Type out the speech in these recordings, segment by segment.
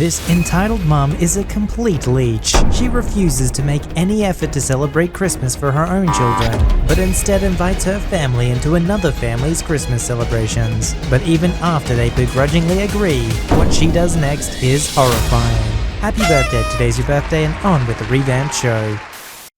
This entitled mum is a complete leech. She refuses to make any effort to celebrate Christmas for her own children, but instead invites her family into another family's Christmas celebrations. But even after they begrudgingly agree, what she does next is horrifying. Happy birthday, today's your birthday, and on with the revamped show.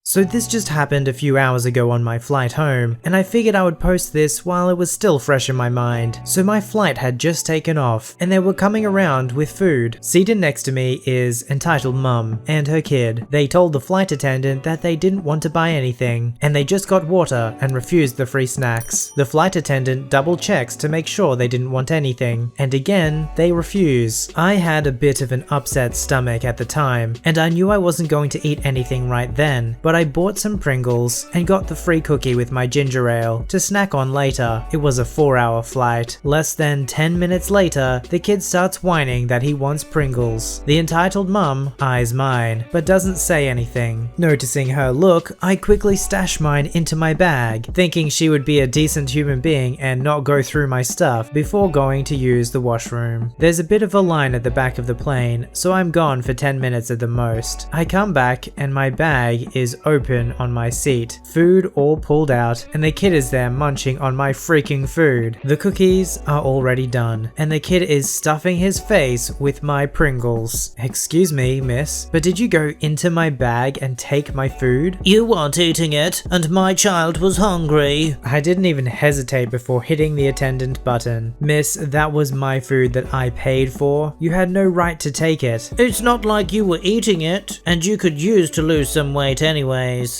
So this just happened a few hours ago on my flight home, and I figured I would post this while it was still fresh in my mind. So my flight had just taken off, and they were coming around with food. Seated next to me is entitled mum and her kid. They told the flight attendant that they didn't want to buy anything, and they just got water and refused the free snacks. The flight attendant double checks to make sure they didn't want anything, and again, they refuse. I had a bit of an upset stomach at the time, and I knew I wasn't going to eat anything right then, but I bought some Pringles and got the free cookie with my ginger ale to snack on later. It was a 4-hour flight. Less than 10 minutes later, the kid starts whining that he wants Pringles. The entitled mum eyes mine, but doesn't say anything. Noticing her look, I quickly stash mine into my bag, thinking she would be a decent human being and not go through my stuff before going to use the washroom. There's a bit of a line at the back of the plane, so I'm gone for 10 minutes at the most. I come back and my bag is open on my seat, food all pulled out, and the kid is there munching on my freaking food. The cookies are already done, and the kid is stuffing his face with my Pringles. Excuse me, miss, but did you go into my bag and take my food? You weren't eating it, and my child was hungry. I didn't even hesitate before hitting the attendant button. Miss, that was my food that I paid for. You had no right to take it. It's not like you were eating it, and you could use to lose some weight anyways.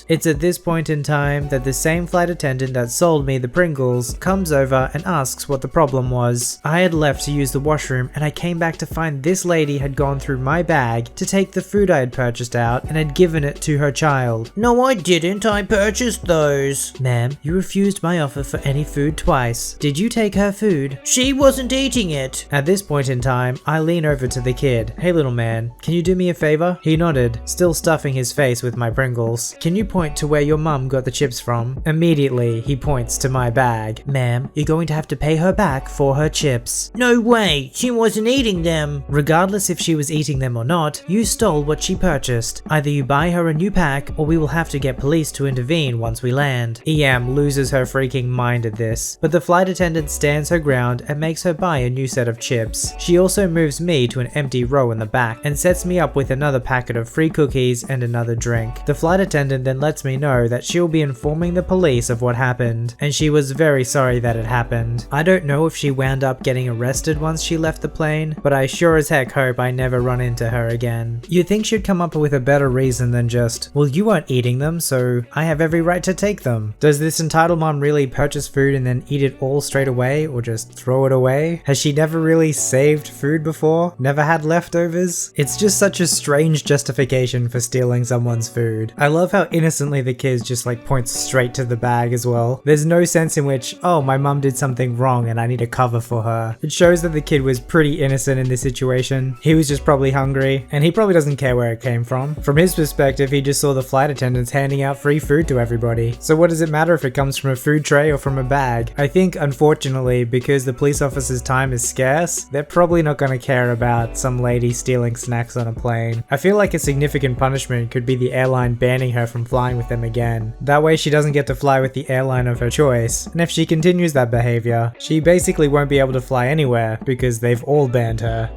It's at this point in time that the same flight attendant that sold me the Pringles comes over and asks what the problem was. I had left to use the washroom, and I came back to find this lady had gone through my bag to take the food I had purchased out and had given it to her child. No, I didn't. I purchased those. Ma'am, you refused my offer for any food twice. Did you take her food? She wasn't eating it. At this point in time, I lean over to the kid. Hey little man, can you do me a favor? He nodded, still stuffing his face with my Pringles. Can you point to where your mum got the chips from? Immediately, he points to my bag. Ma'am, you're going to have to pay her back for her chips. No way, she wasn't eating them. Regardless if she was eating them or not, you stole what she purchased. Either you buy her a new pack, or we will have to get police to intervene once we land. EM loses her freaking mind at this, but the flight attendant stands her ground and makes her buy a new set of chips. She also moves me to an empty row in the back and sets me up with another packet of free cookies and another drink. The flight attendant then lets me know that she'll be informing the police of what happened, and she was very sorry that it happened. I don't know if she wound up getting arrested once she left the plane, but I sure as heck hope I never run into her again. You'd think she'd come up with a better reason than just, well, you weren't eating them, so I have every right to take them. Does this entitled mom really purchase food and then eat it all straight away, or just throw it away? Has she never really saved food before? Never had leftovers? It's just such a strange justification for stealing someone's food. I love how innocently the kids just like points straight to the bag as well. There's no sense in which, oh, my mum did something wrong and I need a cover for her. It shows that the kid was pretty innocent in this situation. He was just probably hungry, and he probably doesn't care where it came from. From his perspective, he just saw the flight attendants handing out free food to everybody. So what does it matter if it comes from a food tray or from a bag? I think, unfortunately, because the police officer's time is scarce, they're probably not going to care about some lady stealing snacks on a plane. I feel like a significant punishment could be the airline banning her from flying with them again. That way she doesn't get to fly with the airline of her choice, and if she continues that behavior, she basically won't be able to fly anywhere because they've all banned her.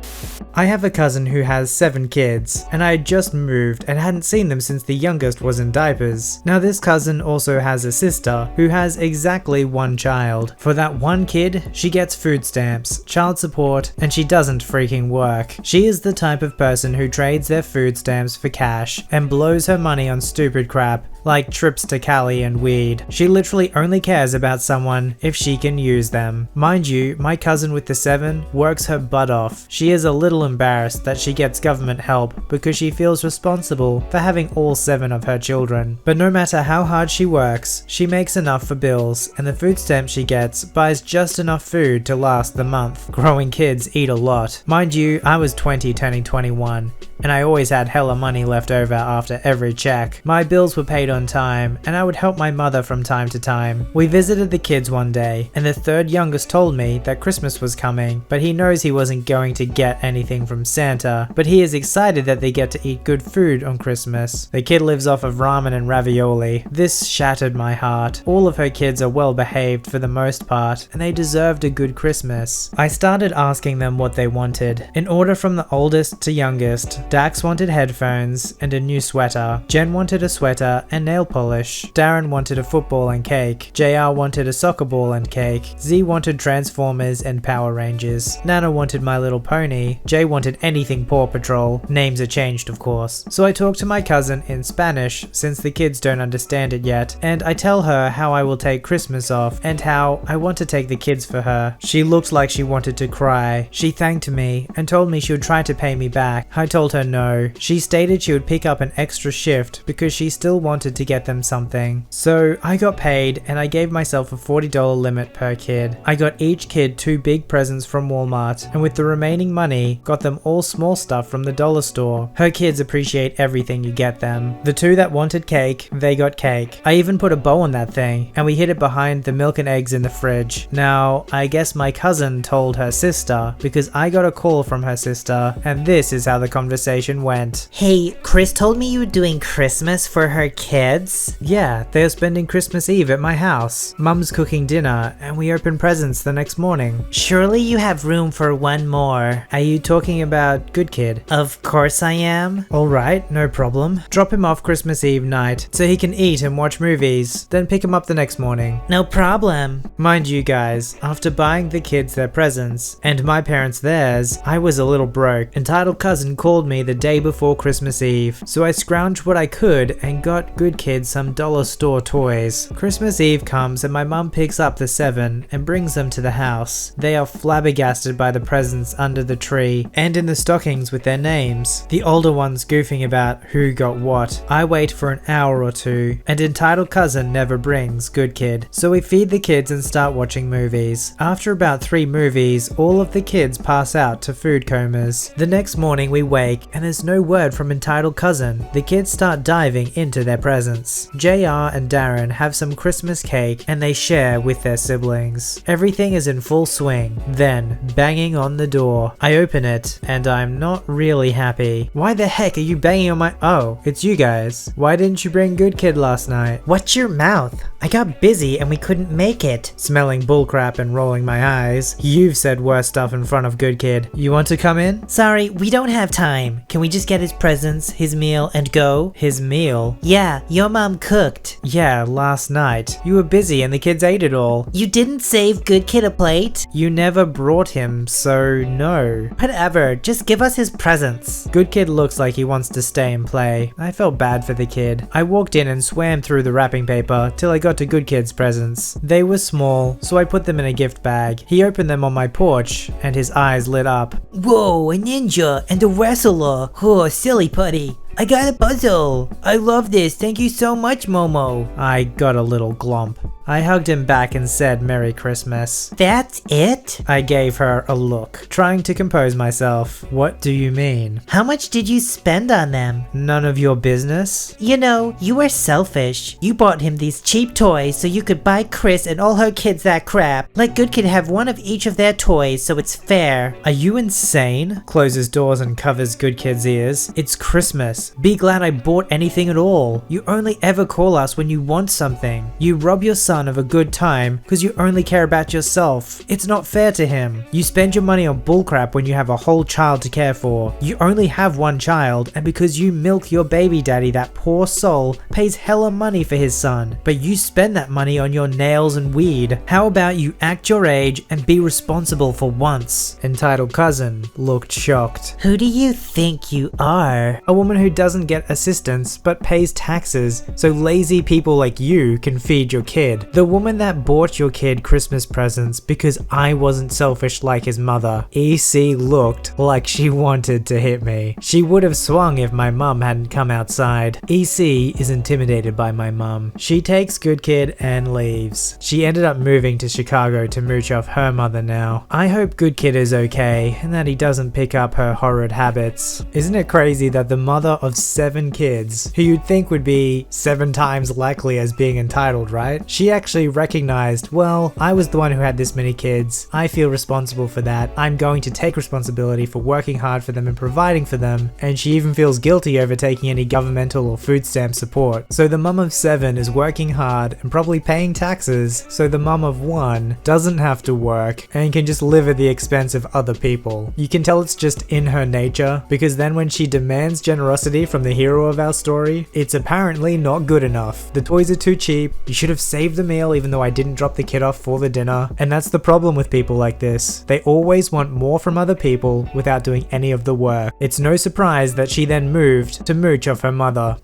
I have a cousin who has 7 kids, and I had just moved and hadn't seen them since the youngest was in diapers. Now this cousin also has a sister who has exactly 1 child. For that 1 kid, she gets food stamps, child support, and she doesn't freaking work. She is the type of person who trades their food stamps for cash and blows her money on stupid crap like trips to Cali and weed. She literally only cares about someone if she can use them. Mind you, my cousin with the 7 works her butt off. She is a little embarrassed that she gets government help because she feels responsible for having all 7 of her children. But no matter how hard she works, she makes enough for bills, and the food stamp she gets buys just enough food to last the month. Growing kids eat a lot. Mind you, I was 20 turning 21, and I always had hella money left over after every check. My bills were paid on time, and I would help my mother from time to time. We visited the kids one day, and the third youngest told me that Christmas was coming, but he knows he wasn't going to get anything from Santa, but he is excited that they get to eat good food on Christmas. The kid lives off of ramen and ravioli. This shattered my heart. All of her kids are well behaved for the most part, and they deserved a good Christmas. I started asking them what they wanted. In order from the oldest to youngest, Dax wanted headphones and a new sweater. Jen wanted a sweater and nail polish. Darren wanted a football and cake. JR wanted a soccer ball and cake. Z wanted Transformers and Power Rangers. Nana wanted My Little Pony. Jay wanted anything Paw Patrol. Names are changed, of course. So I talk to my cousin in Spanish, since the kids don't understand it yet, and I tell her how I will take Christmas off and how I want to take the kids for her. She looked like she wanted to cry. She thanked me and told me she would try to pay me back. I told her no. She stated she would pick up an extra shift because she still wanted to get them something. So I got paid and I gave myself a $40 limit per kid. I got each kid 2 big presents from Walmart, and with the remaining money, got them all small stuff from the dollar store. Her kids appreciate everything you get them. The 2 that wanted cake, they got cake. I even put a bow on that thing, and we hid it behind the milk and eggs in the fridge. Now, I guess my cousin told her sister, because I got a call from her sister, and this is how the conversation went. Hey, Chris told me you were doing Christmas for her kids? Yeah, they're spending Christmas Eve at my house. Mum's cooking dinner, and we open presents the next morning. Surely you have room for one more. Are you talking about Good Kid? Of course I am. Alright, no problem. Drop him off Christmas Eve night, so he can eat and watch movies, then pick him up the next morning. No problem. Mind you guys, after buying the kids their presents, and my parents theirs, I was a little broke. Entitled Cousin called me the day before Christmas Eve, so I scrounged what I could and got Good Kid some dollar store toys. Christmas Eve comes and my mum picks up the 7 and brings them to the house. They are flabbergasted by the presents under the tree and in the stockings with their names. The older ones goofing about who got what. I wait for an hour or 2, and Entitled Cousin never brings Good Kid, so we feed the kids and start watching movies. After about 3 movies, all of the kids pass out to food comas. The next morning we wake and there's no word from Entitled Cousin. The kids start diving into their presents. JR and Darren have some Christmas cake and they share with their siblings. Everything is in full swing. Then, banging on the door. I open it and I'm not really happy. Why the heck are you banging on my— oh, it's you guys. Why didn't you bring Good Kid last night? Watch your mouth. I got busy and we couldn't make it. Smelling bullcrap and rolling my eyes. You've said worse stuff in front of Good Kid. You want to come in? Sorry, we don't have time. Can we just get his presents, his meal, and go? His meal? Yeah, your mom cooked. Yeah, last night. You were busy and the kids ate it all. You didn't save Good Kid a plate? You never brought him, so no. Whatever, just give us his presents. Good Kid looks like he wants to stay and play. I felt bad for the kid. I walked in and swam through the wrapping paper till I got to Good Kid's presents. They were small, so I put them in a gift bag. He opened them on my porch and his eyes lit up. Whoa, a ninja and a wrestler. Oh, silly putty. I got a puzzle. I love this. Thank you so much, Momo. I got a little glump. I hugged him back and said Merry Christmas. That's it? I gave her a look, trying to compose myself. What do you mean? How much did you spend on them? None of your business? You know, you were selfish. You bought him these cheap toys so you could buy Chris and all her kids that crap. Let Good Kid have one of each of their toys so it's fair. Are you insane? Closes doors and covers Good Kid's ears. It's Christmas. Be glad I bought anything at all. You only ever call us when you want something. You rob your son of a good time because you only care about yourself. It's not fair to him. You spend your money on bullcrap when you have a whole child to care for. You only have one child, and because you milk your baby daddy, that poor soul pays hella money for his son, but you spend that money on your nails and weed. How about you act your age and be responsible for once? Entitled Cousin looked shocked. Who do you think you are? A woman who doesn't get assistance but pays taxes so lazy people like you can feed your kid. kid. The woman that bought your kid Christmas presents because I wasn't selfish like his mother. EC looked like she wanted to hit me. She would have swung if my mum hadn't come outside. EC is intimidated by my mum. She takes good kid and leaves. She ended up moving to Chicago to mooch off her mother now. I hope good kid is okay and that he doesn't pick up her horrid habits. Isn't it crazy that the mother of 7 kids, who you'd think would be 7 times likely as being entitled, right? She actually recognized, well, I was the one who had this many kids. I feel responsible for that. I'm going to take responsibility for working hard for them and providing for them. And she even feels guilty over taking any governmental or food stamp support. So the mum of 7 is working hard and probably paying taxes, so the mum of 1 doesn't have to work and can just live at the expense of other people. You can tell it's just in her nature, because then when she demands generosity from the hero of our story, it's apparently not good enough. The toys are too cheap, you should have saved the meal even though I didn't drop the kid off for the dinner. And that's the problem with people like this. They always want more from other people without doing any of the work. It's no surprise that she then moved to mooch off her mother.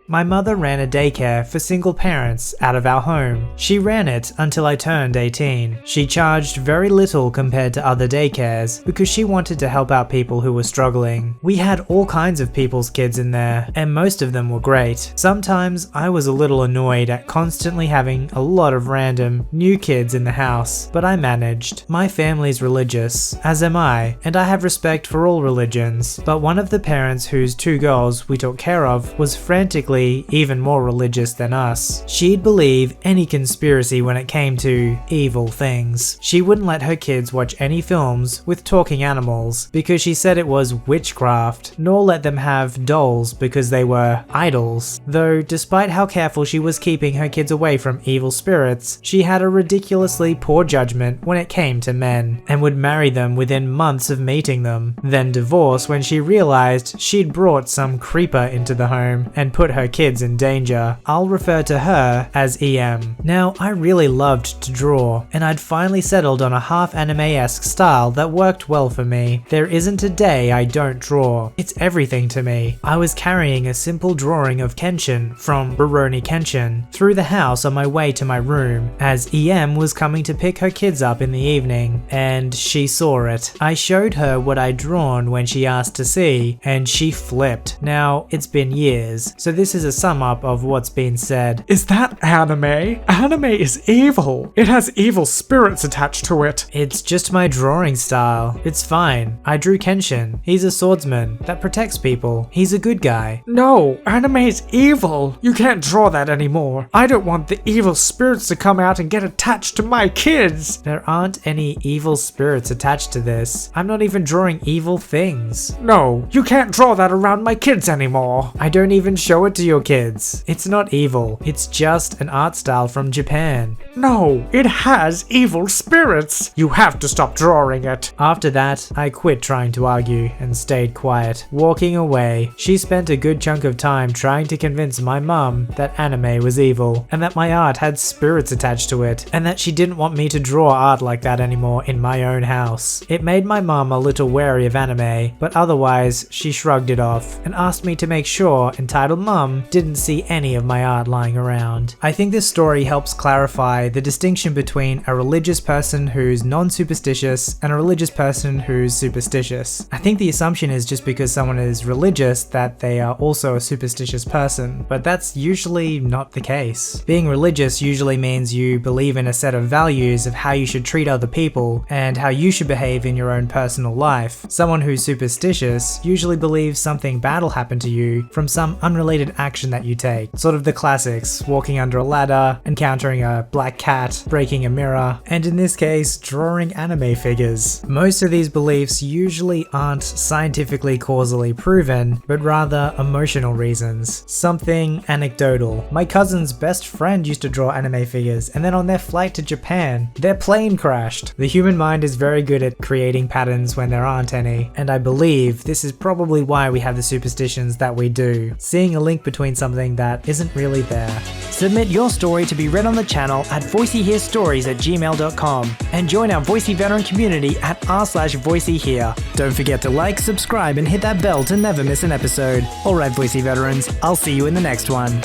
My mother ran a daycare for single parents out of our home. She ran it until I turned 18. She charged very little compared to other daycares because she wanted to help out people who were struggling. We had all kinds of people's kids in there, and most of them were great. Sometimes I was a little annoyed at constantly having a lot of random new kids in the house, but I managed. My family's religious, as am I, and I have respect for all religions, but one of the parents whose 2 girls we took care of was frantically even more religious than us. She'd believe any conspiracy when it came to evil things. She wouldn't let her kids watch any films with talking animals because she said it was witchcraft, nor let them have dolls because they were idols. Though despite how careful she was keeping her kids away from evil spirits, she had a ridiculously poor judgment when it came to men, and would marry them within months of meeting them, then divorce when she realized she'd brought some creeper into the home and put her kids in danger. I'll refer to her as EM. Now, I really loved to draw, and I'd finally settled on a half anime-esque style that worked well for me. There isn't a day I don't draw. It's everything to me. I was carrying a simple drawing of Kenshin from Rurouni Kenshin through the house on my way to my room as EM was coming to pick her kids up in the evening, and she saw it. I showed her what I'd drawn when she asked to see, and she flipped. Now, it's been years, so this is a sum up of what's been said. Is that anime? Anime is evil. It has evil spirits attached to it. It's just my drawing style. It's fine. I drew Kenshin. He's a swordsman that protects people. He's a good guy. No, anime is evil. You can't draw that anymore. I don't want the evil spirits to come out and get attached to my kids. There aren't any evil spirits attached to this. I'm not even drawing evil things. No, you can't draw that around my kids anymore. I don't even show it to your kids. It's not evil. It's just an art style from Japan. No, it has evil spirits. You have to stop drawing it. After that, I quit trying to argue and stayed quiet. Walking away, she spent a good chunk of time trying to convince my mum that anime was evil and that my art had spirits attached to it and that she didn't want me to draw art like that anymore in my own house. It made my mum a little wary of anime, but otherwise she shrugged it off and asked me to make sure Entitled Mum didn't see any of my art lying around. I think this story helps clarify the distinction between a religious person who's non-superstitious and a religious person who's superstitious. I think the assumption is just because someone is religious that they are also a superstitious person, but that's usually not the case. Being religious usually means you believe in a set of values of how you should treat other people and how you should behave in your own personal life. Someone who's superstitious usually believes something bad will happen to you from some unrelated action that you take. Sort of the classics, walking under a ladder, encountering a black cat, breaking a mirror, and in this case, drawing anime figures. Most of these beliefs usually aren't scientifically causally proven, but rather emotional reasons. Something anecdotal. My cousin's best friend used to draw anime figures, and then on their flight to Japan, their plane crashed. The human mind is very good at creating patterns when there aren't any, and I believe this is probably why we have the superstitions that we do. Seeing a link between something that isn't really there. Submit your story to be read on the channel at voiceyherestories@gmail.com and join our Voicey veteran community at r/VoiceyHere. Don't forget to like, subscribe, and hit that bell to never miss an episode. Alright, Voicey veterans, I'll see you in the next one.